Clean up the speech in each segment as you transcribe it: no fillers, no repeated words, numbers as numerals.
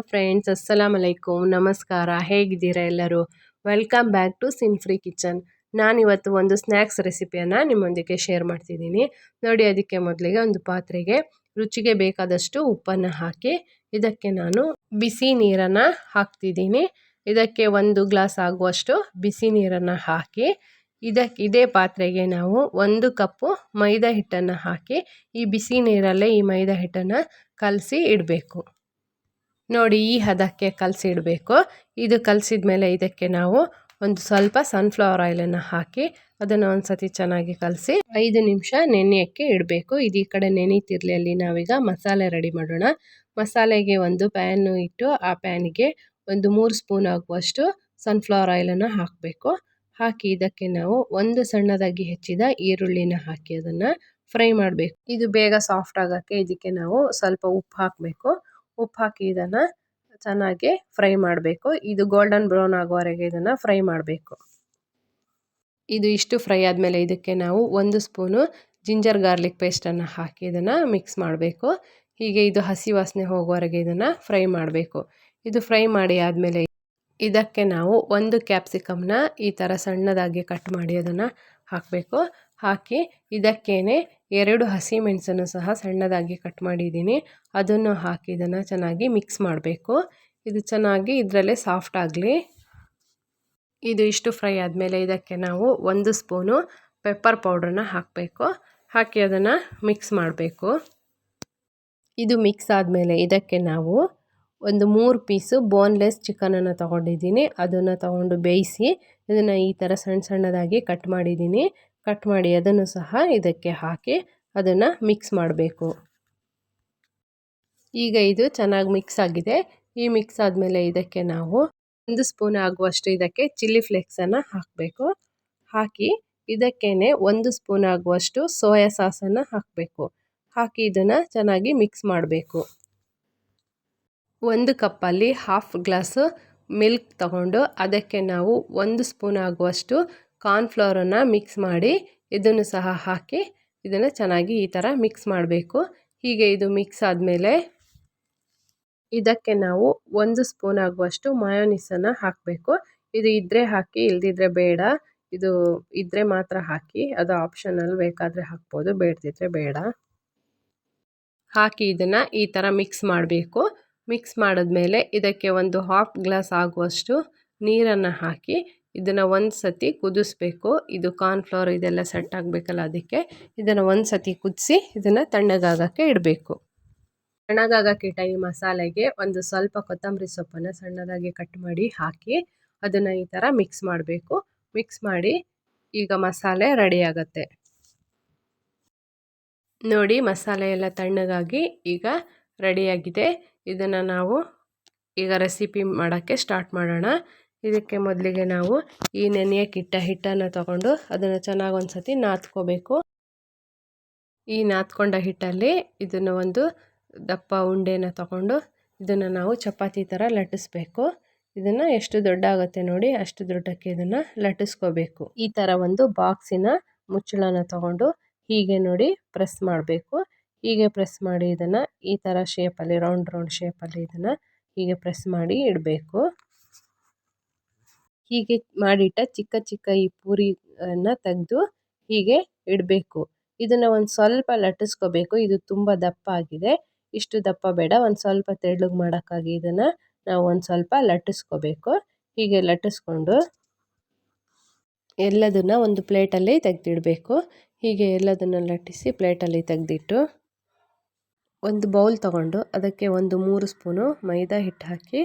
Friends, ಅಸ್ಸಲಾಮ್ ಅಲೈಕುಮ್, ನಮಸ್ಕಾರ. ಹೇಗಿದ್ದೀರಾ ಎಲ್ಲರೂ? ವೆಲ್ಕಮ್ ಬ್ಯಾಕ್ ಟು ಸಿನ್ಫ್ರೀ ಕಿಚನ್. ನಾನಿವತ್ತು ಒಂದು ಸ್ನ್ಯಾಕ್ಸ್ ರೆಸಿಪಿಯನ್ನು ನಿಮ್ಮೊಂದಿಗೆ ಶೇರ್ ಮಾಡ್ತಿದ್ದೀನಿ. ನೋಡಿ, ಅದಕ್ಕೆ ಮೊದಲಿಗೆ ಒಂದು ಪಾತ್ರೆಗೆ ರುಚಿಗೆ ಬೇಕಾದಷ್ಟು ಉಪ್ಪನ್ನು ಹಾಕಿ ಇದಕ್ಕೆ ನಾನು ಬಿಸಿ ನೀರನ್ನು ಹಾಕ್ತಿದ್ದೀನಿ. ಇದಕ್ಕೆ 1 ಗ್ಲಾಸ್ ಆಗುವಷ್ಟು ಬಿಸಿ ನೀರನ್ನು ಹಾಕಿ ಇದೇ ಪಾತ್ರೆಗೆ ನಾವು 1 ಕಪ್ಪು ಮೈದಾ ಹಿಟ್ಟನ್ನು ಹಾಕಿ ಈ ಬಿಸಿ ನೀರಲ್ಲೇ ಈ ಮೈದಾ ಹಿಟ್ಟನ್ನು ಕಲಸಿ ಇಡಬೇಕು. ನೋಡಿ, ಈ ಹದಕ್ಕೆ ಕಲಸಿ ಇಡಬೇಕು. ಇದು ಕಲಸಿದ ಮೇಲೆ ಇದಕ್ಕೆ ನಾವು ಒಂದು ಸ್ವಲ್ಪ ಸನ್ಫ್ಲವರ್ ಆಯಿಲನ್ನು ಹಾಕಿ ಅದನ್ನು ಒಂದು ಸತಿ ಚೆನ್ನಾಗಿ ಕಲಸಿ 5 ನಿಮಿಷ ನೆನೆಯೋಕ್ಕೆ ಇಡಬೇಕು. ಇದು ಈ ಕಡೆ ನೆನೀತಿರಲಿ, ಅಲ್ಲಿ ನಾವೀಗ ಮಸಾಲೆ ರೆಡಿ ಮಾಡೋಣ. ಮಸಾಲೆಗೆ ಒಂದು ಪ್ಯಾನು ಇಟ್ಟು ಆ ಪ್ಯಾನಿಗೆ ಒಂದು 3 ಸ್ಪೂನ್ ಆಗುವಷ್ಟು ಸನ್ಫ್ಲವರ್ ಆಯಿಲನ್ನು ಹಾಕಬೇಕು. ಹಾಕಿ ಇದಕ್ಕೆ ನಾವು ಒಂದು ಸಣ್ಣದಾಗಿ ಹೆಚ್ಚಿದ ಈರುಳ್ಳಿನ ಹಾಕಿ ಅದನ್ನು ಫ್ರೈ ಮಾಡಬೇಕು. ಇದು ಬೇಗ ಸಾಫ್ಟ್ ಆಗೋಕ್ಕೆ ಇದಕ್ಕೆ ನಾವು ಸ್ವಲ್ಪ ಉಪ್ಪು ಹಾಕಬೇಕು. ಉಪ್ಪು ಹಾಕಿ ಇದನ್ನು ಚೆನ್ನಾಗಿ ಫ್ರೈ ಮಾಡಬೇಕು. ಇದು ಗೋಲ್ಡನ್ ಬ್ರೌನ್ ಆಗುವವರೆಗೆ ಇದನ್ನು ಫ್ರೈ ಮಾಡಬೇಕು. ಇದು ಇಷ್ಟು ಫ್ರೈ ಆದಮೇಲೆ ಇದಕ್ಕೆ ನಾವು 1 ಸ್ಪೂನು ಜಿಂಜರ್ ಗಾರ್ಲಿಕ್ ಪೇಸ್ಟನ್ನು ಹಾಕಿ ಇದನ್ನು ಮಿಕ್ಸ್ ಮಾಡಬೇಕು. ಹೀಗೆ ಇದು ಹಸಿ ವಾಸನೆ ಹೋಗುವವರೆಗೆ ಇದನ್ನು ಫ್ರೈ ಮಾಡಬೇಕು. ಇದು ಫ್ರೈ ಮಾಡಿ ಆದಮೇಲೆ ಇದಕ್ಕೆ ನಾವು 1 ಕ್ಯಾಪ್ಸಿಕಮ್ನ ಈ ಥರ ಸಣ್ಣದಾಗಿ ಕಟ್ ಮಾಡಿ ಅದನ್ನು ಹಾಕಬೇಕು. ಹಾಕಿ ಇದಕ್ಕೇನೆ 2 ಹಸಿಮೆಣಸನ್ನು ಸಹ ಸಣ್ಣದಾಗಿ ಕಟ್ ಮಾಡಿದ್ದೀನಿ, ಅದನ್ನು ಹಾಕಿ ಇದನ್ನು ಚೆನ್ನಾಗಿ ಮಿಕ್ಸ್ ಮಾಡಬೇಕು. ಇದು ಚೆನ್ನಾಗಿ ಇದರಲ್ಲೇ ಸಾಫ್ಟ್ ಆಗಲಿ. ಇದು ಇಷ್ಟು ಫ್ರೈ ಆದಮೇಲೆ ಇದಕ್ಕೆ ನಾವು 1 ಸ್ಪೂನು ಪೆಪ್ಪರ್ ಪೌಡ್ರನ್ನ ಹಾಕಬೇಕು. ಹಾಕಿ ಅದನ್ನು ಮಿಕ್ಸ್ ಮಾಡಬೇಕು. ಇದು ಮಿಕ್ಸ್ ಆದಮೇಲೆ ಇದಕ್ಕೆ ನಾವು ಒಂದು 3 ಪೀಸು ಬೋನ್ಲೆಸ್ ಚಿಕನನ್ನು ತೊಗೊಂಡಿದ್ದೀನಿ. ಅದನ್ನು ತೊಗೊಂಡು ಬೇಯಿಸಿ ಇದನ್ನು ಈ ಥರ ಸಣ್ಣ ಸಣ್ಣದಾಗಿ ಕಟ್ ಮಾಡಿದ್ದೀನಿ. ಕಟ್ ಮಾಡಿ ಅದನ್ನು ಸಹ ಇದಕ್ಕೆ ಹಾಕಿ ಅದನ್ನು ಮಿಕ್ಸ್ ಮಾಡಬೇಕು. ಈಗ ಇದು ಚೆನ್ನಾಗಿ ಮಿಕ್ಸ್ ಆಗಿದೆ. ಈ ಮಿಕ್ಸ್ ಆದಮೇಲೆ ಇದಕ್ಕೆ ನಾವು 1 ಸ್ಪೂನ್ ಆಗುವಷ್ಟು ಇದಕ್ಕೆ ಚಿಲ್ಲಿ ಫ್ಲೇಕ್ಸನ್ನು ಹಾಕಬೇಕು. ಹಾಕಿ ಇದಕ್ಕೇನೆ 1 ಸ್ಪೂನ್ ಆಗುವಷ್ಟು ಸೋಯಾ ಸಾಸನ್ನು ಹಾಕಬೇಕು. ಹಾಕಿ ಇದನ್ನು ಚೆನ್ನಾಗಿ ಮಿಕ್ಸ್ ಮಾಡಬೇಕು. 1 ಕಪ್ಪಲ್ಲಿ 1/2 ಗ್ಲಾಸು ಮಿಲ್ಕ್ ತಗೊಂಡು ಅದಕ್ಕೆ ನಾವು 1 ಸ್ಪೂನ್ ಆಗುವಷ್ಟು ಕಾರ್ನ್ಫ್ಲವರನ್ನು ಮಿಕ್ಸ್ ಮಾಡಿ ಇದನ್ನು ಸಹ ಹಾಕಿ ಇದನ್ನು ಚೆನ್ನಾಗಿ ಈ ಥರ ಮಿಕ್ಸ್ ಮಾಡಬೇಕು. ಹೀಗೆ ಇದು ಮಿಕ್ಸ್ ಆದಮೇಲೆ ಇದಕ್ಕೆ ನಾವು 1 ಸ್ಪೂನ್ ಆಗುವಷ್ಟು ಮಯೋನೀಸನ್ನು ಹಾಕಬೇಕು. ಇದು ಇದ್ದರೆ ಹಾಕಿ, ಇಲ್ದಿದ್ರೆ ಬೇಡ. ಇದು ಇದ್ದರೆ ಮಾತ್ರ ಹಾಕಿ, ಅದು ಆಪ್ಷನಲ್, ಬೇಕಾದರೆ ಹಾಕ್ಬೋದು, ಬೇಡದಿದ್ರೆ ಬೇಡ. ಹಾಕಿ ಇದನ್ನು ಈ ಥರ ಮಿಕ್ಸ್ ಮಾಡಬೇಕು. ಮಿಕ್ಸ್ ಮಾಡಿದ್ಮೇಲೆ ಇದಕ್ಕೆ ಒಂದು 1/2 ಗ್ಲಾಸ್ ಆಗುವಷ್ಟು ನೀರನ್ನು ಹಾಕಿ ಇದನ್ನು ಒಂದು ಸತಿ ಕುದಿಸ್ಬೇಕು. ಇದು ಕಾರ್ನ್ಫ್ಲವರ್ ಇದೆಲ್ಲ ಸೆಟ್ ಆಗಬೇಕಲ್ಲ, ಅದಕ್ಕೆ ಇದನ್ನು ಒಂದು ಸತಿ ಕುದಿಸಿ ಇದನ್ನು ತಣ್ಣಗಾಗೋಕ್ಕೆ ಇಡಬೇಕು. ತಣ್ಣಗಾಗೋಕ್ಕೆ ಇಟ್ಟ ಈ ಮಸಾಲೆಗೆ ಒಂದು ಸ್ವಲ್ಪ ಕೊತ್ತಂಬರಿ ಸೊಪ್ಪನ್ನು ಸಣ್ಣದಾಗಿ ಕಟ್ ಮಾಡಿ ಹಾಕಿ ಅದನ್ನು ಈ ಥರ ಮಿಕ್ಸ್ ಮಾಡಬೇಕು. ಮಿಕ್ಸ್ ಮಾಡಿ ಈಗ ಮಸಾಲೆ ರೆಡಿ ಆಗುತ್ತೆ. ನೋಡಿ, ಮಸಾಲೆ ಎಲ್ಲ ತಣ್ಣಗಾಗಿ ಈಗ ರೆಡಿಯಾಗಿದೆ. ಇದನ್ನು ನಾವು ಈಗ ರೆಸಿಪಿ ಮಾಡೋಕ್ಕೆ ಸ್ಟಾರ್ಟ್ ಮಾಡೋಣ. ಇದಕ್ಕೆ ಮೊದಲಿಗೆ ನಾವು ಈ ನೆನೆಯಕ್ಕಿಟ್ಟ ಹಿಟ್ಟನ್ನು ತಗೊಂಡು ಅದನ್ನು ಚೆನ್ನಾಗಿ ಒಂದು ಸತಿ ನಾದ್ಕೋಬೇಕು. ಈ ನಾದ್ಕೊಂಡ ಹಿಟ್ಟಲ್ಲಿ ಇದನ್ನು ಒಂದು ದಪ್ಪ ಉಂಡೆನ ತಗೊಂಡು ಇದನ್ನು ನಾವು ಚಪಾತಿ ಥರ ಲಟ್ಟಿಸ್ಬೇಕು. ಇದನ್ನು ಎಷ್ಟು ದೊಡ್ಡ ಆಗುತ್ತೆ ನೋಡಿ, ಅಷ್ಟು ದೊಡ್ಡಕ್ಕೆ ಇದನ್ನು ಲಟ್ಟಿಸ್ಕೋಬೇಕು. ಈ ಥರ ಒಂದು ಬಾಕ್ಸಿನ ಮುಚ್ಚಳನ ತಗೊಂಡು ಹೀಗೆ ನೋಡಿ ಪ್ರೆಸ್ ಮಾಡಬೇಕು. ಹೀಗೆ ಪ್ರೆಸ್ ಮಾಡಿ ಇದನ್ನು ಈ ಥರ ಶೇಪಲ್ಲಿ ರೌಂಡ್ ಶೇಪಲ್ಲಿ ಇದನ್ನು ಹೀಗೆ ಪ್ರೆಸ್ ಮಾಡಿ ಇಡಬೇಕು. ಹೀಗೆ ಮಾಡಿಟ್ಟ ಚಿಕ್ಕ ಚಿಕ್ಕ ಈ ಪೂರಿಯನ್ನು ತೆಗೆದು ಹೀಗೆ ಇಡಬೇಕು. ಇದನ್ನು ಒಂದು ಸ್ವಲ್ಪ ಲಟ್ಟಿಸ್ಕೋಬೇಕು. ಇದು ತುಂಬ ದಪ್ಪ ಆಗಿದೆ, ಇಷ್ಟು ದಪ್ಪ ಬೇಡ, ಒಂದು ಸ್ವಲ್ಪ ತೆಳ್ಳಗೆ ಮಾಡೋಕ್ಕಾಗಿ ಇದನ್ನು ನಾವು ಒಂದು ಸ್ವಲ್ಪ ಲಟ್ಟಿಸ್ಕೋಬೇಕು. ಹೀಗೆ ಲಟ್ಟಿಸ್ಕೊಂಡು ಎಲ್ಲದನ್ನು ಒಂದು ಪ್ಲೇಟಲ್ಲಿ ತೆಗೆದಿಡಬೇಕು. ಹೀಗೆ ಎಲ್ಲದನ್ನು ಲಟ್ಟಿಸಿ ಪ್ಲೇಟಲ್ಲಿ ತೆಗೆದಿಟ್ಟು ಒಂದು ಬೌಲ್ ತಗೊಂಡು ಅದಕ್ಕೆ ಒಂದು 3 ಸ್ಪೂನು ಮೈದಾ ಹಿಟ್ಟು ಹಾಕಿ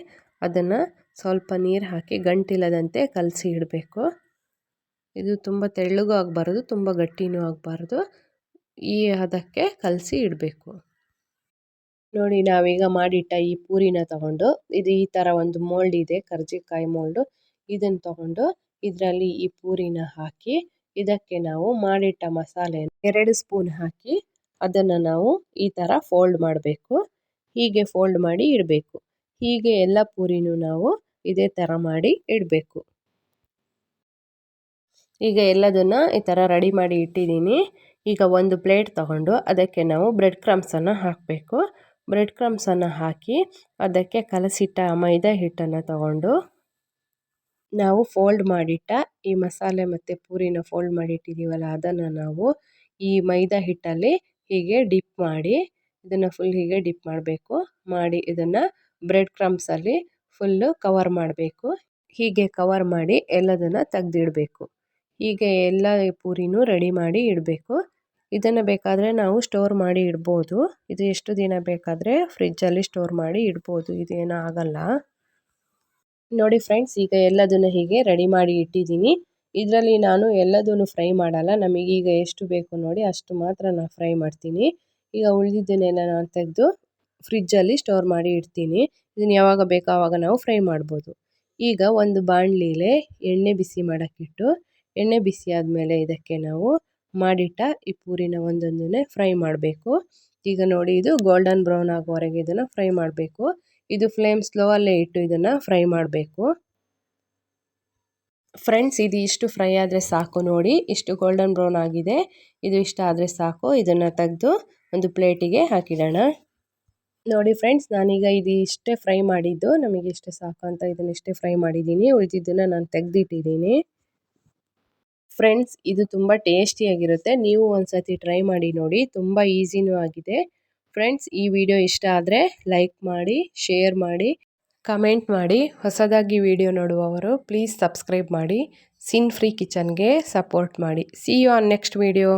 ಅದನ್ನು ಸ್ವಲ್ಪ ನೀರು ಹಾಕಿ ಗಂಟಿಲ್ಲದಂತೆ ಕಲಸಿ ಇಡಬೇಕು. ಇದು ತುಂಬ ತೆಳ್ಳಗೂ ಆಗಬಾರ್ದು, ತುಂಬ ಗಟ್ಟಿನೂ ಆಗಬಾರ್ದು, ಈ ಹದಕ್ಕೆ ಕಲಸಿ ಇಡಬೇಕು. ನೋಡಿ, ನಾವೀಗ ಮಾಡಿಟ್ಟ ಈ ಪೂರಿನ ತಗೊಂಡು ಇದು ಈ ಥರ ಒಂದು ಮೋಲ್ಡ್ ಇದೆ, ಕರ್ಜಿಕಾಯಿ ಮೋಲ್ಡು. ಇದನ್ನು ತಗೊಂಡು ಇದರಲ್ಲಿ ಈ ಪೂರಿನ ಹಾಕಿ ಇದಕ್ಕೆ ನಾವು ಮಾಡಿಟ್ಟ ಮಸಾಲೆ 2 ಸ್ಪೂನ್ ಹಾಕಿ ಅದನ್ನು ನಾವು ಈ ಥರ ಫೋಲ್ಡ್ ಮಾಡಬೇಕು. ಹೀಗೆ ಫೋಲ್ಡ್ ಮಾಡಿ ಇಡಬೇಕು. ಹೀಗೆ ಎಲ್ಲ ಪೂರಿನೂ ನಾವು ಇದೇ ಥರ ಮಾಡಿ ಇಡಬೇಕು. ಈಗ ಎಲ್ಲದನ್ನು ಈ ಥರ ರೆಡಿ ಮಾಡಿ ಇಟ್ಟಿದ್ದೀನಿ. ಈಗ ಒಂದು ಪ್ಲೇಟ್ ತಗೊಂಡು ಅದಕ್ಕೆ ನಾವು ಬ್ರೆಡ್ ಕ್ರಮ್ಸನ್ನು ಹಾಕಬೇಕು. ಬ್ರೆಡ್ ಕ್ರಮ್ಸನ್ನು ಹಾಕಿ ಅದಕ್ಕೆ ಕಲಸಿಟ್ಟ ಮೈದಾ ಹಿಟ್ಟನ್ನು ತಗೊಂಡು ನಾವು ಫೋಲ್ಡ್ ಮಾಡಿಟ್ಟ ಈ ಮಸಾಲೆ ಮತ್ತು ಪೂರಿನ ಫೋಲ್ಡ್ ಮಾಡಿಟ್ಟಿದ್ದೀವಲ್ಲ ಅದನ್ನು ನಾವು ಈ ಮೈದಾ ಹಿಟ್ಟಲ್ಲಿ ಹೀಗೆ ಡಿಪ್ ಮಾಡಿ ಇದನ್ನು ಫುಲ್ ಹೀಗೆ ಡಿಪ್ ಮಾಡಬೇಕು. ಮಾಡಿ ಇದನ್ನು ಬ್ರೆಡ್ ಕ್ರಮ್ಸಲ್ಲಿ ಫುಲ್ಲು ಕವರ್ ಮಾಡಬೇಕು. ಹೀಗೆ ಕವರ್ ಮಾಡಿ ಎಲ್ಲದನ್ನು ತೆಗೆದಿಡಬೇಕು. ಹೀಗೆ ಎಲ್ಲ ಪೂರಿನೂ ರೆಡಿ ಮಾಡಿ ಇಡಬೇಕು. ಇದನ್ನು ಬೇಕಾದರೆ ನಾವು ಸ್ಟೋರ್ ಮಾಡಿ ಇಡ್ಬೋದು. ಇದು ಎಷ್ಟು ದಿನ ಬೇಕಾದರೆ ಫ್ರಿಜ್ಜಲ್ಲಿ ಸ್ಟೋರ್ ಮಾಡಿ ಇಡ್ಬೋದು, ಇದೇನೂ ಆಗಲ್ಲ. ನೋಡಿ ಫ್ರೆಂಡ್ಸ್, ಈಗ ಎಲ್ಲದನ್ನು ಹೀಗೆ ರೆಡಿ ಮಾಡಿ ಇಟ್ಟಿದ್ದೀನಿ. ಇದರಲ್ಲಿ ನಾನು ಎಲ್ಲದನ್ನು ಫ್ರೈ ಮಾಡಲ್ಲ, ನಮಗೀಗ ಎಷ್ಟು ಬೇಕು ನೋಡಿ ಅಷ್ಟು ಮಾತ್ರ ನಾನು ಫ್ರೈ ಮಾಡ್ತೀನಿ. ಈಗ ಉಳಿದಿದ್ದನ್ನೆಲ್ಲ ನಾನು ತೆಗೆದು ಫ್ರಿಜ್ಜಲ್ಲಿ ಸ್ಟೋರ್ ಮಾಡಿ ಇಡ್ತೀನಿ. ಇದನ್ನು ಯಾವಾಗ ಬೇಕೋ ಆವಾಗ ನಾವು ಫ್ರೈ ಮಾಡ್ಬೋದು. ಈಗ ಒಂದು ಬಾಣಲಿಲೆ ಎಣ್ಣೆ ಬಿಸಿ ಮಾಡೋಕ್ಕಿಟ್ಟು ಎಣ್ಣೆ ಬಿಸಿ ಆದಮೇಲೆ ಇದಕ್ಕೆ ನಾವು ಮಾಡಿಟ್ಟ ಈ ಪೂರಿನ ಒಂದೊಂದನ್ನೇ ಫ್ರೈ ಮಾಡಬೇಕು. ಈಗ ನೋಡಿ ಇದು ಗೋಲ್ಡನ್ ಬ್ರೌನ್ ಆಗೋವರೆಗೆ ಇದನ್ನು ಫ್ರೈ ಮಾಡಬೇಕು. ಇದು ಫ್ಲೇಮ್ ಸ್ಲೋ ಅಲ್ಲೇ ಇಟ್ಟು ಇದನ್ನು ಫ್ರೈ ಮಾಡಬೇಕು. ಫ್ರೆಂಡ್ಸ್, ಇದು ಇಷ್ಟು ಫ್ರೈ ಆದರೆ ಸಾಕು. ನೋಡಿ ಇಷ್ಟು ಗೋಲ್ಡನ್ ಬ್ರೌನ್ ಆಗಿದೆ. ಇದು ಇಷ್ಟ ಆದರೆ ಸಾಕು. ಇದನ್ನು ತೆಗೆದು ಒಂದು ಪ್ಲೇಟಿಗೆ ಹಾಕಿಡೋಣ. ನೋಡಿ ಫ್ರೆಂಡ್ಸ್, ನಾನೀಗ ಇದು ಇಷ್ಟೇ ಫ್ರೈ ಮಾಡಿದ್ದು, ನಮಗೆ ಇಷ್ಟೇ ಸಾಕು ಅಂತ ಇದನ್ನಿಷ್ಟೇ ಫ್ರೈ ಮಾಡಿದ್ದೀನಿ. ಉಳಿದಿದ್ದನ್ನು ನಾನು ತೆಗೆದಿಟ್ಟಿದ್ದೀನಿ. ಫ್ರೆಂಡ್ಸ್, ಇದು ತುಂಬ ಟೇಸ್ಟಿಯಾಗಿರುತ್ತೆ. ನೀವು ಒಂದ್ಸತಿ ಟ್ರೈ ಮಾಡಿ ನೋಡಿ, ತುಂಬ ಈಸಿನೂ ಆಗಿದೆ. ಫ್ರೆಂಡ್ಸ್, ಈ ವಿಡಿಯೋ ಇಷ್ಟ ಆದರೆ ಲೈಕ್ ಮಾಡಿ, ಶೇರ್ ಮಾಡಿ, ಕಮೆಂಟ್ ಮಾಡಿ. ಹೊಸದಾಗಿ ವಿಡಿಯೋ ನೋಡುವವರು ಪ್ಲೀಸ್ ಸಬ್ಸ್ಕ್ರೈಬ್ ಮಾಡಿ. ಸಿನ್ ಫ್ರೀ ಕಿಚನ್ಗೆ ಸಪೋರ್ಟ್ ಮಾಡಿ. See you on next video.